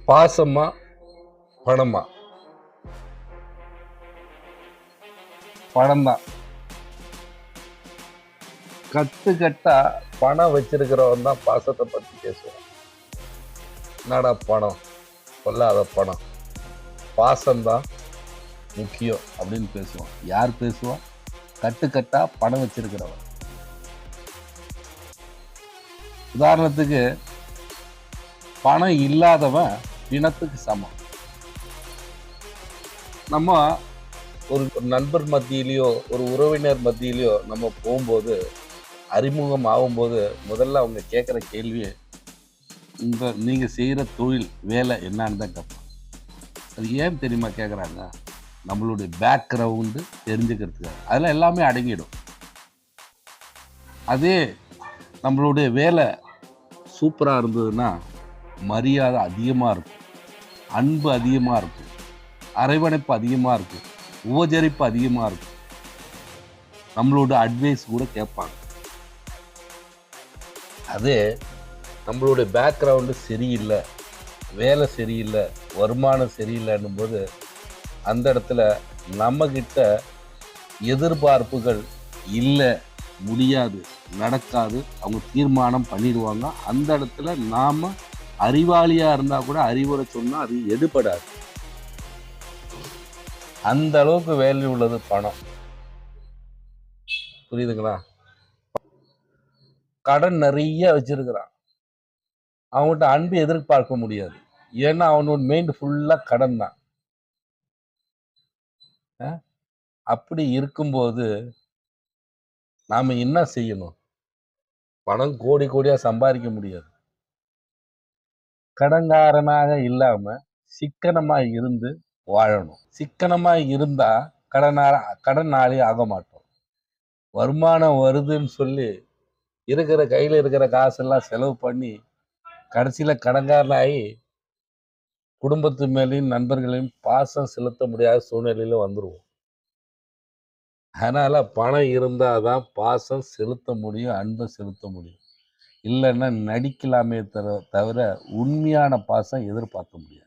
பாசமா பணமா? பணம் தான். கட்டுக்கட்டா பணம் வச்சிருக்கிறவன் தான் பாசத்தை பத்தி பேசுவான். என்னடா பணம், கொல்லாத பணம், பாசம்தான் முக்கியம் அப்படின்னு பேசுவான். யார் பேசுவான்? கட்டுக்கட்டா பணம் வச்சிருக்கிறவன். உதாரணத்துக்கு பணம் இல்லாதவன் பிணத்துக்கு சமம். நம்ம ஒரு நண்பர் மத்தியிலையோ ஒரு உறவினர் மத்தியிலையோ நம்ம போகும்போது, அறிமுகம் ஆகும்போது முதல்ல அவங்க கேட்குற கேள்வி, நீங்க செய்யற தொழில் வேலை என்னன்னு தான் கேட்பாங்க. அது ஏன் தெரியுமா கேட்குறாங்க? நம்மளுடைய பேக்ரவுண்டு தெரிஞ்சுக்கிறதுக்காக. அதெல்லாம் எல்லாமே அடங்கிடும். அதே நம்மளுடைய வேலை சூப்பராக இருந்ததுன்னா மரியாதை அதிகமாக இருக்கும், அன்பு அதிகமாக இருக்கும், அரவணைப்பு அதிகமாக இருக்கும், உபசரிப்பு அதிகமாக இருக்கும், நம்மளோட அட்வைஸ் கூட கேட்பாங்க. அதே நம்மளுடைய பேக்ரவுண்டு சரியில்லை, வேலை சரியில்லை, வருமானம் சரியில்லைன்னும் போது அந்த இடத்துல நம்மக்கிட்ட எதிர்பார்ப்புகள் இல்லை, முடியாது, நடக்காது, அவங்க தீர்மானம் பண்ணிடுவாங்க. அந்த இடத்துல நாம் அறிவாளியாக இருந்தால் கூட அறிவுரை சொன்னால் அது எடுபடாது. அந்த அளவுக்கு வேல்யூ உள்ளது பணம். புரியுதுங்களா? கடன் நிறைய வச்சிருக்கிறான், அவன்கிட்ட அன்பு எதிர்பார்க்க முடியாது. ஏன்னா அவனோட மைண்ட் ஃபுல்லாக கடன் தான். அப்படி இருக்கும்போது நாம் என்ன செய்யணும்? பணம் கோடி கோடியாக சம்பாதிக்க முடியாது. கடன்காரனாக இல்லாமல் சிக்கனமாக இருந்து வாழணும். சிக்கனமாக இருந்தால் கடனாளி ஆக மாட்டோம். வருமானம் வருதுன்னு சொல்லி இருக்கிற கையில் இருக்கிற காசெல்லாம் செலவு பண்ணி கடைசியில் கடன்காரனாகி குடும்பத்து மேலேயும் நண்பர்களையும் பாசம் செலுத்த முடியாத சூழ்நிலையில் வந்துடுவோம். அதனால் பணம் இருந்தால் தான் பாசம் செலுத்த முடியும், அன்பை செலுத்த முடியும். இல்லைன்னா நடிக்கலாமே தவிர உண்மையான பாசம் எதிர்பார்க்க முடியாது.